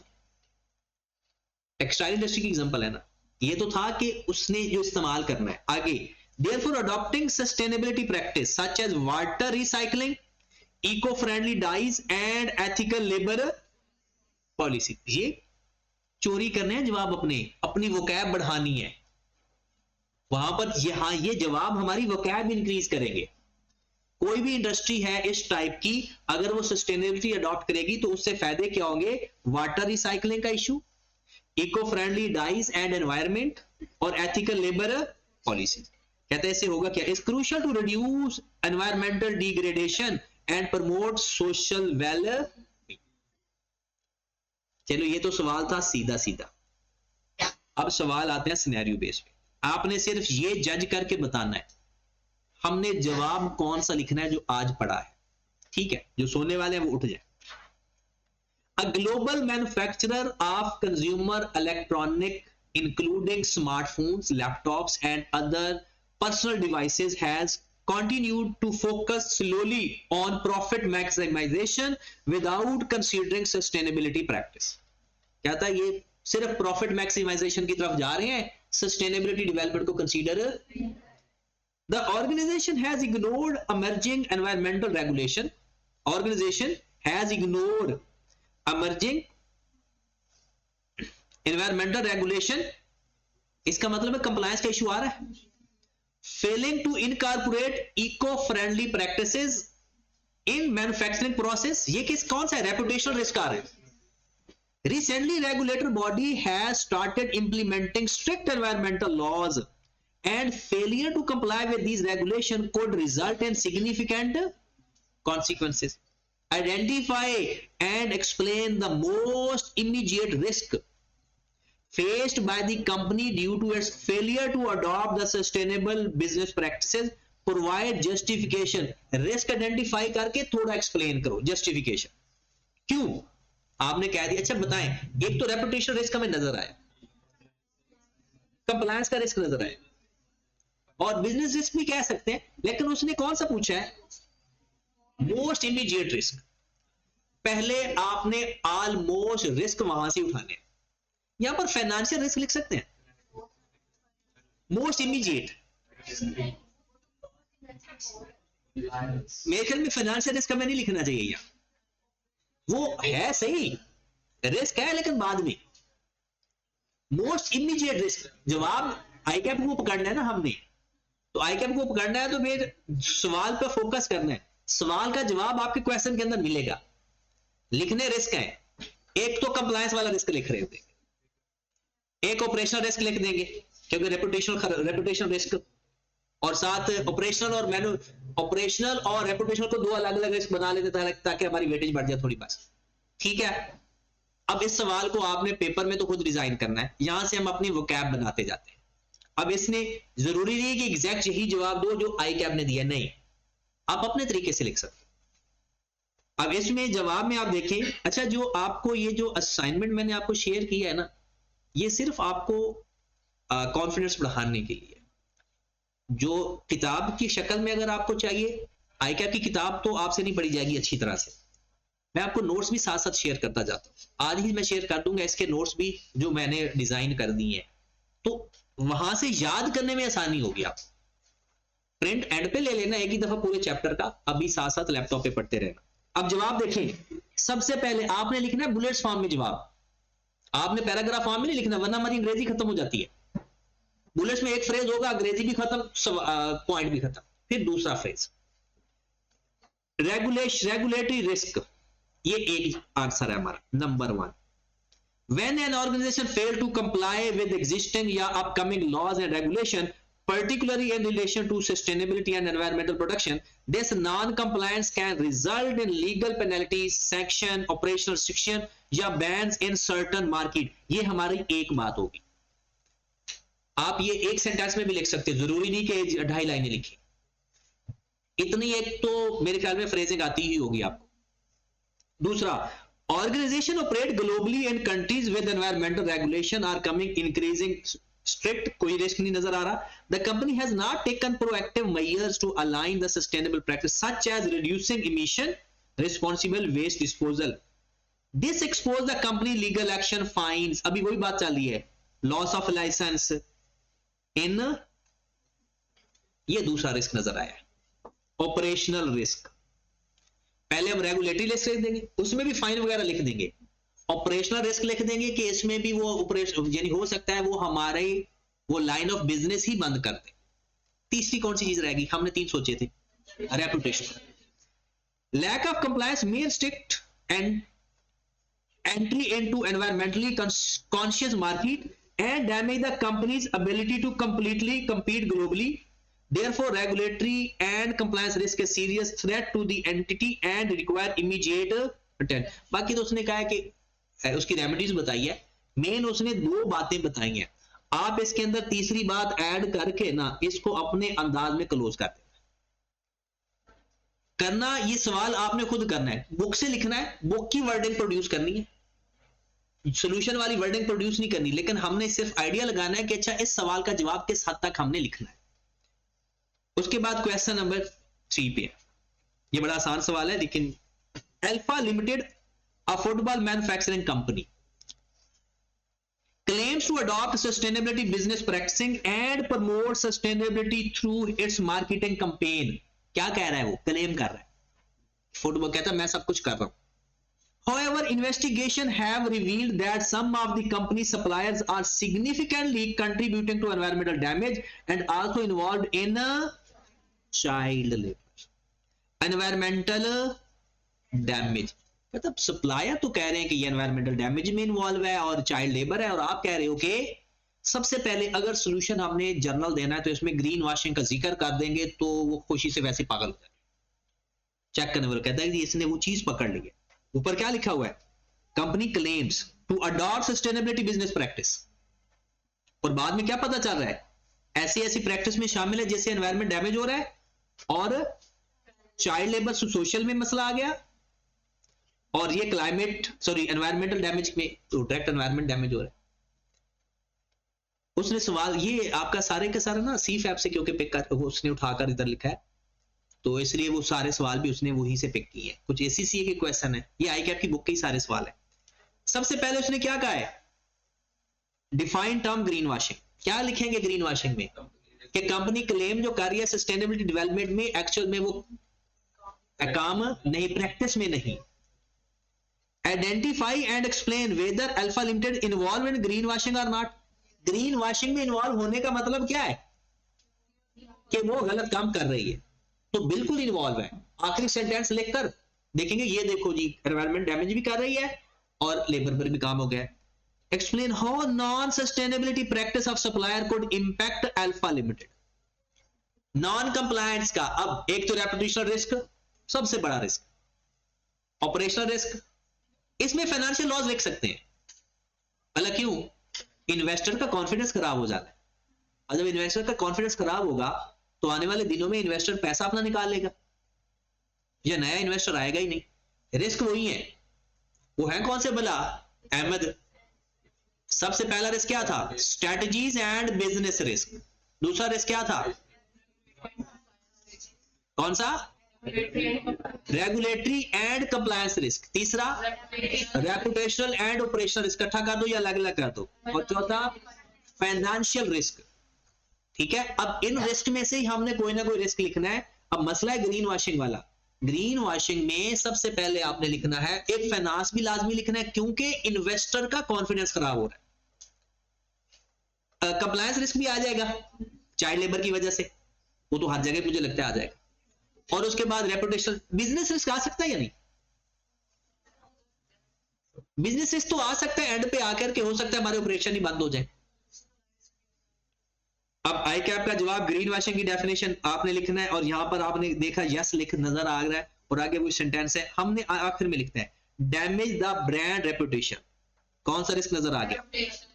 Textile industry की एग्जांपल है ना, ये तो था कि उसने जो इस्तेमाल करना है। आगे, therefore adopting sustainability practice such as water recycling, eco-friendly dyes and ethical labor policy, ये चोरी करने हैं जवाब, अपनी वोकैब बढ़ानी है वहां पर। ये जवाब हमारी वोकैब इंक्रीज करेंगे। कोई भी इंडस्ट्री है इस टाइप की, अगर वो सस्टेनेबिलिटी अडॉप्ट करेगी तो उससे फायदे क्या होंगे? वाटर रिसाइकलिंग का issue, eco friendly dyes and environment और एथिकल लेबर पॉलिसी। कहते हैं इससे होगा क्या? Is crucial to reduce environmental degradation and promote social wellbeing. चलो ये तो सवाल था सीधा सीधा। अब सवाल आते हैं सिनेरियो बेस पे। आपने सिर्फ ये जज करके बताना है हमने जवाब कौन सा लिखना है जो आज पढ़ा है, ठीक है? जो सोने वाले हैं वो उठ जाए। A global manufacturer of consumer electronic, including smartphones, laptops, and other personal devices, has continued to focus slowly on profit maximization without considering sustainability practice. क्या था? ये सिर्फ प्रॉफिट मैक्सिमाइजेशन की तरफ जा रहे हैं, सस्टेनेबिलिटी डेवलपमेंट को consider. The organization has ignored emerging environmental regulation. Organization has ignored emerging environmental regulation. इसका मतलब है कंप्लायंस का इशू आ रहा है। Failing to incorporate eco-friendly practices in manufacturing process, ये कौन सा है? रेपुटेशनल रिस्क आ रहा है। Recently, regulator body has started implementing strict environmental laws, and failure to comply with these regulations could result in significant consequences. Identify and explain the most immediate risk faced by the company due to its failure to adopt the sustainable business practices. Provide justification. Risk identify करके थोड़ा explain करो justification. क्यों आपने कह दिया? अच्छा बताएं, एक तो रेपुटेशनल रिस्क हमें नजर आया, कंप्लायंस का रिस्क नजर आया, और बिजनेस रिस्क भी कह सकते हैं, लेकिन उसने कौन सा पूछा है? Most immediate risk. पहले आपने ऑलमोस्ट रिस्क वहां से उठाने। यहां पर फाइनेंशियल रिस्क लिख सकते हैं, मोस्ट इमीडिएट। मेरे ख्याल में फाइनेंशियल रिस्क हमें नहीं लिखना चाहिए यहां, वो है सही रिस्क है लेकिन बाद में। मोस्ट इमीडिएट रिस्क जवाब आईकैप को पकड़ना है ना हमने, तो आईकैप को पकड़ना है तो फिर सवाल पर फोकस करना है। सवाल का जवाब आपके क्वेश्चन के अंदर मिलेगा। लिखने रिस्क है, एक तो कंप्लायंस वाला रिस्क लिख रहे होते, एक ऑपरेशनल रिस्क लिख देंगे क्योंकि रेपुटेशनल रिस्क, और साथ ऑपरेशनल और रेपुटेशनल को दो अलग अलग रिस्क बना लेते ताकि हमारी वेटेज बढ़ जाए थोड़ी, बस ठीक है। अब इस सवाल को आपने पेपर में तो खुद डिजाइन करना है, यहां से हम अपनी वोकैब बनाते जाते हैं। अब इसने जरूरी नहीं कि एग्जैक्ट यही जवाब दो जो आई कैब ने दिया, नहीं, आप अपने तरीके से लिख सकते। अब इसमें जवाब में आप देखें, अच्छा जो आपको ये जो असाइनमेंट मैंने आपको शेयर किया है ना, ये सिर्फ आपको कॉन्फिडेंस बढ़ाने के लिए। जो किताब की शक्ल में अगर आपको चाहिए, आई कैब की किताब तो आपसे नहीं पढ़ी जाएगी अच्छी तरह से, मैं आपको नोट्स भी साथ साथ शेयर करता जाता हूं। आज ही मैं शेयर कर दूंगा इसके नोट्स भी जो मैंने डिजाइन कर दी है, तो वहां से याद करने में आसानी होगी। आप प्रिंट एंड पे ले लेना एक ही दफा पूरे चैप्टर का, अभी साथ साथ लैपटॉप पे पढ़ते रहना। अब जवाब देखें, सबसे पहले आपने लिखना है बुलेट्स फॉर्म में जवाब, आपने पैराग्राफ फॉर्म में नहीं लिखना वरना हमारी अंग्रेजी खत्म हो जाती है। बुलेट्स में एक फ्रेज होगा, अंग्रेजी भी खत्म, पॉइंट भी खत्म। फिर दूसरा फ्रेज रेगुलेटरी रिस्क, ये एक आंसर है हमारा number 1। When an organization fail to comply with existing या upcoming laws and regulation, particularly in relation to sustainability and environmental protection, this non-compliance can result in legal penalties, sanction, operational restriction या bans in certain market। ये हमारी एक बात होगी। आप ये एक सेंटेंस में भी लिख सकते हैं, जरूरी नहीं कि 2.5 लाइनें लिखी। इतनी एक तो मेरे ख्याल में फ्रेजिंग आती ही होगी आपको। दूसरा, organisation operate globally and countries with environmental regulation are coming increasing strict, कोई रिस्क नहीं नजर आ रहा। The company has not taken proactive measures to align the sustainable practice such as reducing emission, responsible waste disposal. This expose the company legal action, fines, अभी वही बात चल रही है, लॉस ऑफ लाइसेंस इन, ये दूसरा रिस्क नजर आया। ऑपरेशनल रिस्क, पहले हम रेगुलेटरी रिस्क लिख देंगे, उसमें भी फाइन वगैरह लिख देंगे। ऑपरेशनल रिस्क लिख देंगे कि इसमें भी वो ऑपरेशन, यानी हो सकता है वो हमारे वो लाइन ऑफ बिजनेस ही बंद कर दे। तीसरी कौन सी चीज रहेगी, हमने 3 सोचे थे, रेपुटेशन। लैक ऑफ कंप्लायंस में strict and entry into environmentally conscious market and damage the company's ability to completely compete globally. Therefore, regulatory and compliance risk is serious threat to the entity and require immediate attention. बाकी तो उसने कहा है कि उसकी remedies बताई है, main उसने 2 बातें बताई हैं। आप इसके अंदर तीसरी बात ऐड करके ना इसको अपने अंदाज में क्लोज कर करना। ये सवाल आपने खुद करना है, बुक से लिखना है, बुक की वर्डिंग प्रोड्यूस करनी है, सॉल्यूशन वाली वर्डिंग प्रोड्यूस नहीं करनी, लेकिन हमने सिर्फ आइडिया लगाना है कि अच्छा इस सवाल का जवाब किस हद तक हमने लिखना है। उसके बाद क्वेश्चन नंबर 3 पे, ये बड़ा आसान सवाल है लेकिन, alpha limited a football manufacturing company claims to adopt sustainability business practicing and promote sustainability through its marketing campaign. क्या कह रहा है वो, क्लेम कर रहा है, फुटबॉल कहता है मैं सब कुछ कर रहा हूं। However, investigation have revealed that some of the company's suppliers are significantly contributing to environmental damage and also involved in child labor. Environmental damage, मतलब सप्लायर तो कह रहे हैं कि ये एनवायरमेंटल डैमेज में इन्वॉल्व है और चाइल्ड लेबर है, और आप कह रहे हो कि सबसे पहले अगर सोल्यूशन हमने जर्नल देना है तो इसमें ग्रीन वॉशिंग का जिक्र कर देंगे तो वो खुशी से वैसे पागल हो जाए। चेक करने वाला कहता है कि इसने वो चीज पकड़ ली है। ऊपर क्या लिखा हुआ है, company claims to adopt sustainability business practice, और बाद में क्या पता चल रहा है, ऐसी ऐसी प्रैक्टिस में शामिल है जैसे एनवायरमेंट डैमेज हो रहा है और चाइल्ड लेबर सोशल में मसला आ गया, और ये क्लाइमेट एनवायरमेंटल डैमेज में डायरेक्ट एनवायरमेंट डैमेज हो रहा है। उसने सवाल ये आपका सारे के सारे ना सीफ ऐप से क्योंकि पिक कर उसने उठाकर इधर लिखा है, तो इसलिए वो सारे सवाल भी उसने वही से पिक किए हैं। कुछ एसीसीए के क्वेश्चन है, ये आई कैप की बुक के ही सारे सवाल है। सबसे पहले उसने क्या कहा है, डिफाइन टर्म ग्रीन वॉशिंग। क्या लिखेंगे ग्रीन वॉशिंग में, कि कंपनी क्लेम जो कर रही है सस्टेनेबिलिटी डेवलपमेंट में, एक्चुअल में वो काम नहीं, प्रैक्टिस में नहीं। Identify and explain whether alpha limited involve in green washing और नॉट। ग्रीन वॉशिंग में इन्वॉल्व होने का मतलब क्या है, कि वो गलत काम कर रही है, तो बिल्कुल इन्वॉल्व है। आखिरी सेंटेंस लिखकर देखेंगे, ये देखो जी एनवायरमेंट डैमेज भी कर रही है और लेबर पर भी काम हो गया। Explain how non sustainability practice of supplier could impact alpha limited. Non compliance का, अब एक तो रेपुटेशनल रिस्क सबसे बड़ा रिस्क, ऑपरेशनल रिस्क, इसमें फाइनेंशियल लॉस लिख सकते हैं। मतलब क्यों, इन्वेस्टर का कॉन्फिडेंस खराब हो जाता है, और जब इन्वेस्टर का कॉन्फिडेंस खराब होगा तो आने वाले दिनों में इन्वेस्टर पैसा अपना निकाल लेगा या नया इन्वेस्टर आएगा ही नहीं। रिस्क वही है, वो है कौन से भला, अहमद। सबसे पहला रिस्क क्या था, स्ट्रेटजीज एंड बिजनेस रिस्क। दूसरा रिस्क क्या था, कौन सा, रेगुलेटरी एंड कंप्लायंस रिस्क। तीसरा रेपुटेशनल एंड ऑपरेशनल रिस्क। इकट्ठा कर दो या अलग अलग कर दो। और चौथा फाइनेंशियल रिस्क। ठीक है, अब इन रिस्क में से ही हमने कोई ना कोई रिस्क लिखना है। अब मसला है ग्रीन वॉशिंग वाला। ग्रीन वॉशिंग में सबसे पहले आपने लिखना है, एक फाइनेंस भी लाजमी लिखना है क्योंकि इन्वेस्टर का कॉन्फिडेंस खराब हो रहा है। कंप्लायंस रिस्क भी आ जाएगा चाइल्ड लेबर की वजह से, वो तो हर जगह मुझे लगता है आ जाएगा। और उसके बाद रेपुटेशनल, बिजनेस रिस्क आ सकता है या नहीं, बिजनेस रिस्क तो आ सकता है, एंड पे आकर के हो सकता है हमारे ऑपरेशन ही बंद हो जाए। अब आई कैप का जवाब, ग्रीन वॉशिंग की डेफिनेशन आपने लिखना है, और यहां पर आपने देखा यस लिख नजर आ रहा है, और आगे वो सेंटेंस है, हमने आखिर में लिखना है डैमेज द ब्रांड रेपुटेशन। कौन सा रिस्क नजर आ गया,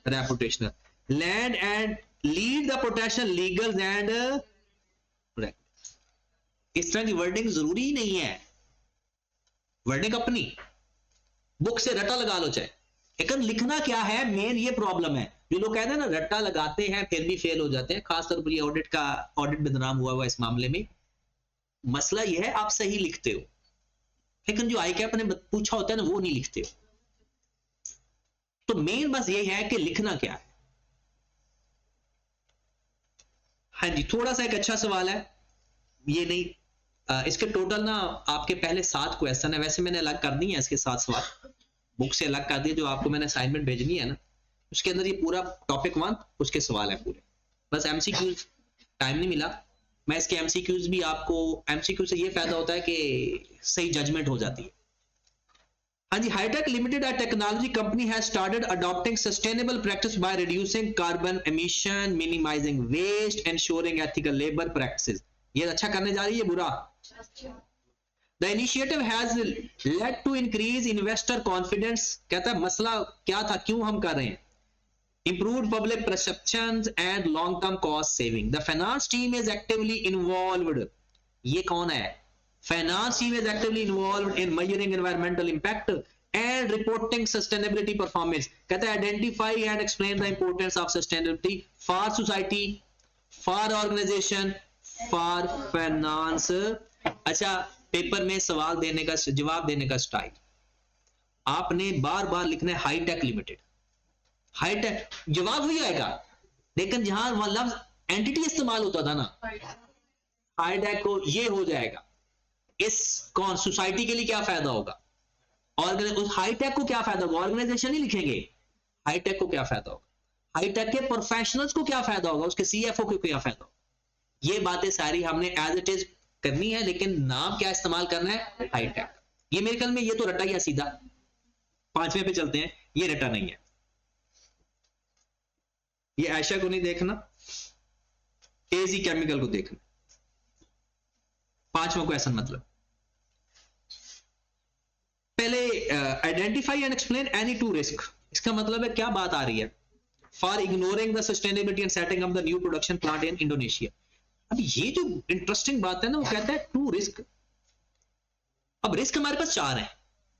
reputational. Land and lead the protection legal and, इस तरह की वर्डिंग जरूरी ही नहीं है, वर्डिंग अपनी बुक से रटा लगा लो चाहे, लेकिन लिखना क्या है, मेन ये प्रॉब्लम है। जो लोग कहते हैं ना रट्टा लगाते हैं फिर भी फेल हो जाते हैं, खासतौर पर ये ऑडिट बदनाम हुआ इस मामले में। मसला यह है आप सही लिखते हो, लेकिन जो ICAP ने पूछा होता है ना वो नहीं लिखते हो। तो मेन बस ये है कि लिखना क्या है। हाँ जी, थोड़ा सा एक अच्छा सवाल है ये नहीं, इसके टोटल ना आपके पहले 7 क्वेश्चन है, वैसे मैंने अलग कर दी है इसके 7 सवाल, बुक से अलग कर दिए, जो आपको मैंने असाइनमेंट भेजनी है ना उसके अंदर ये पूरा टॉपिक 1 उसके सवाल है पूरे, बस MCQs टाइम नहीं मिला। मैं इसके MCQs भी आपको, MCQ से ये फायदा होता है कि सही जजमेंट हो जाती है। हाँ जी, Hitech Limited a technology company has started adopting sustainable practice by reducing carbon emission, minimizing waste, ensuring ethical labor practices। ये अच्छा करने जा रही है बुरा? The initiative has led to increase investor confidence। कहता है मसला क्या था, क्यों हम कर रहे हैं? Improved public perceptions and long-term cost saving। The finance team is actively involved। ये कौन है? Finance team is actively involved in measuring environmental impact and reporting sustainability performance। कहता है identify and explain the importance of sustainability for society, for organization, for finance। अच्छा, paper में सवाल देने का, जवाब देने का स्टाइल आपने बार बार लिखना है हाईटेक लिमिटेड। हाईटेक जवाब भी आएगा, लेकिन जहां वह लफ्ज एंटिटी इस्तेमाल होता था ना, हाईटेक को ये हो जाएगा, इस कौन सोसाइटी के लिए क्या फायदा होगा, और उस हाईटेक को क्या फायदा होगा, ऑर्गेनाइजेशन ही लिखेंगे हाईटेक को क्या फायदा होगा, हाईटेक के प्रोफेशनल्स को क्या फायदा होगा, उसके CFO को क्या फायदा होगा। ये बातें सारी हमने एज इट इज करनी है, लेकिन नाम क्या इस्तेमाल करना है, हाईटेक। ये मेरे ख्याल में ये तो रटा ही है सीधा। 5वें पे चलते हैं, ये रटा नहीं है, ये आयशा को नहीं देखना, AZ केमिकल को देखना। 5वां क्वेश्चन मतलब पहले identify and explain any two risk. इसका मतलब है क्या बात आ रही है, for ignoring the sustainability and setting up the new production plant in Indonesia. अब ये जो इंटरेस्टिंग बात है ना, वो कहता है टू रिस्क। अब रिस्क हमारे पास 4 है,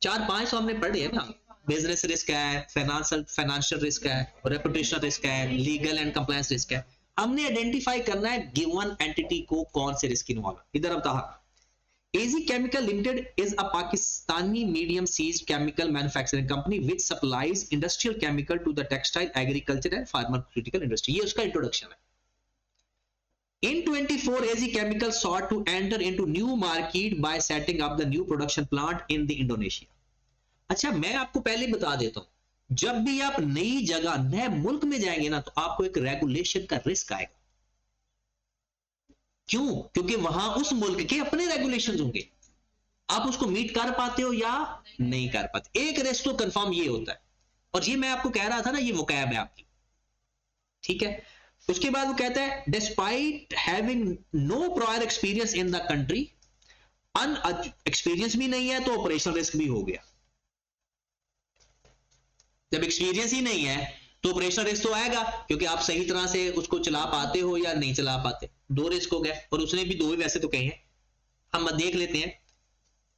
4-5 तो हमने पढ़े है ना, बिजनेस रिस्क है, फाइनेंशियल रिस्क है, रेपुटेशनल रिस्क है, लीगल एंड कंप्लायंस रिस्क है। हमने आइडेंटिफाई करना है गिवन एंटिटी को कौन से रिस्क इन्वॉल्व। इधर अब कहा AZ Chemical Limited is a Pakistani medium-sized chemical manufacturing company which supplies industrial chemical to the textile, agriculture and pharmaceutical industry। ये उसका इंट्रोडक्शन है। In 24, AZ Chemical sought to enter into new market by setting up the new production plant in the Indonesia। अच्छा, मैं आपको पहले बता देता हूं, जब भी आप नई जगह, नए मुल्क में जाएंगे ना, तो आपको एक रेगुलेशन का रिस्क आएगा। क्यों? क्योंकि वहां उस मुल्क के अपने रेगुलेशंस होंगे, आप उसको मीट कर पाते हो या नहीं कर पाते। एक रिस्क तो कंफर्म ये होता है, और ये मैं आपको कह रहा था ना, ये मुकायब है आपकी, ठीक है। उसके बाद वो कहता है despite having no prior experience in the country, experience भी नहीं है तो ऑपरेशनल रिस्क भी हो गया। जब एक्सपीरियंस ही नहीं है तो ऑपरेशनल रिस्क तो आएगा, क्योंकि आप सही तरह से उसको चला पाते हो या नहीं चला पाते। 2 रिस्क हो गए, और उसने भी 2 ही वैसे तो कहे हैं, हम देख लेते हैं।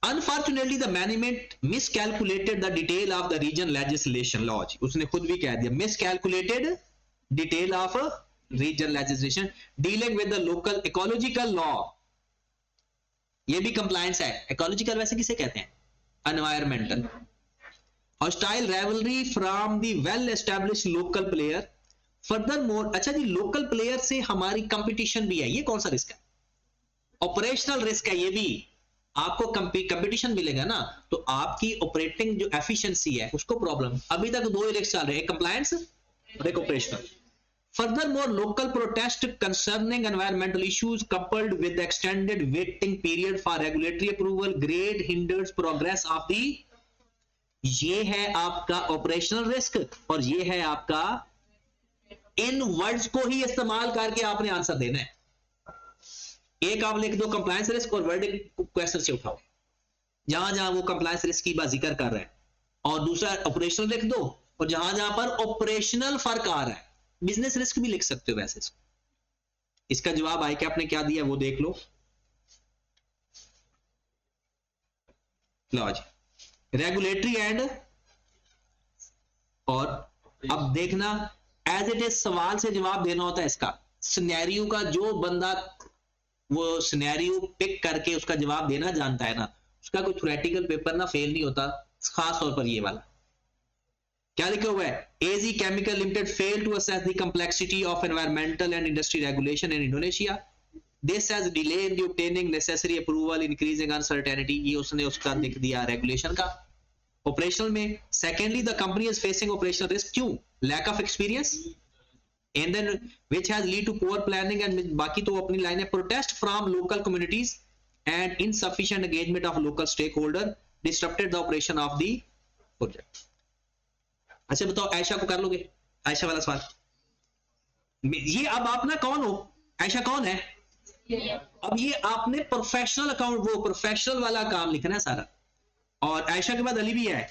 Unfortunately the management miscalculated the detail of the region legislation laws. उसने खुद भी कह दिया miscalculated detail of region legislation dealing with the local ecological law. ये भी कंप्लायंस है। इकोलॉजिकल वैसे किसे कहते हैं, environmental. Hostile rivalry from the well established local player. Furthermore, अच्छा जी, लोकल प्लेयर से हमारी कंपटीशन भी है। ये कौन सा रिस्क है, ऑपरेशनल रिस्क है। ये भी आपको कंपटीशन मिलेगा ना, तो आपकी ऑपरेटिंग जो एफिशिएंसी है उसको प्रॉब्लम। अभी तक 2 ही रिस्क चल रहे हैं, कंप्लायंस और एक operational. Furthermore, local protest concerning environmental issues coupled with the extended waiting period for regulatory approval great hinders progress of the। ये है आपका ऑपरेशनल रिस्क, और ये है आपका, इन वर्ड्स को ही इस्तेमाल करके आपने आंसर देना है। एक आप लिख दो कंप्लायंस रिस्क और वर्ड क्वेश्चन से उठाओ, जहां जहां वो कंप्लायंस रिस्क की बात जिक्र कर रहे हैं, और दूसरा ऑपरेशनल लिख दो, और जहां जहां पर ऑपरेशनल फर्क आ रहा है, बिजनेस रिस्क भी लिख सकते हो वैसे। इसका जवाब ICAP ने क्या दिया वो देख लो। लो जी, रेगुलेटरी एंड, और अब देखना एज इट इज सवाल से जवाब देना होता है इसका, सिनेरियो का जो बंदा वो सिनेरियो पिक करके उसका जवाब देना जानता है ना, उसका कोई थ्योरेटिकल पेपर ना फेल नहीं होता, खास तौर पर ये वाला। क्या लिखा हुआ है, AG chemical limited fail to assess the complexity of environmental and industry regulation in Indonesia, this has delay in the obtaining necessary approval, increasing uncertainty, ये उसने उसका लिख दिया रेगुलेशन का। ऑपरेशनल में secondly the company is facing operational risk, क्यों, lack of experience, and then which has lead to poor planning, and बाकी तो अपनी लाइन है, protest from local communities and insufficient engagement of local stakeholder disrupted the operation of the project। अच्छा बताओ आयशा को कर लोगे, आयशा वाला सवाल, ये अब आप ना कौन हो, आयशा कौन है, अब ये आपने प्रोफेशनल अकाउंट वो प्रोफेशनल वाला काम लिखना है सारा, और आयशा के बाद अली भी है।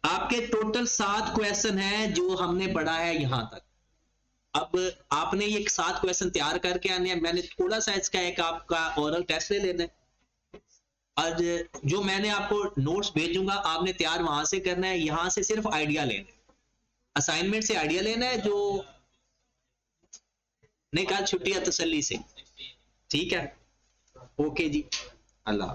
आपके टोटल 7 क्वेश्चन हैं जो हमने पढ़ा है यहां तक। अब आपने ये 7 क्वेश्चन तैयार करके आने हैं, मैंने थोड़ा सा इसका एक आपका ओरल टेस्ट ले लेना है, और जो मैंने आपको नोट्स भेजूंगा आपने तैयार वहां से करना है, यहां से सिर्फ आइडिया लेना है, असाइनमेंट से आइडिया लेना है, जो नहीं कल छुट्टी है तसल्ली से, ठीक है, ओके जी, अल्लाह।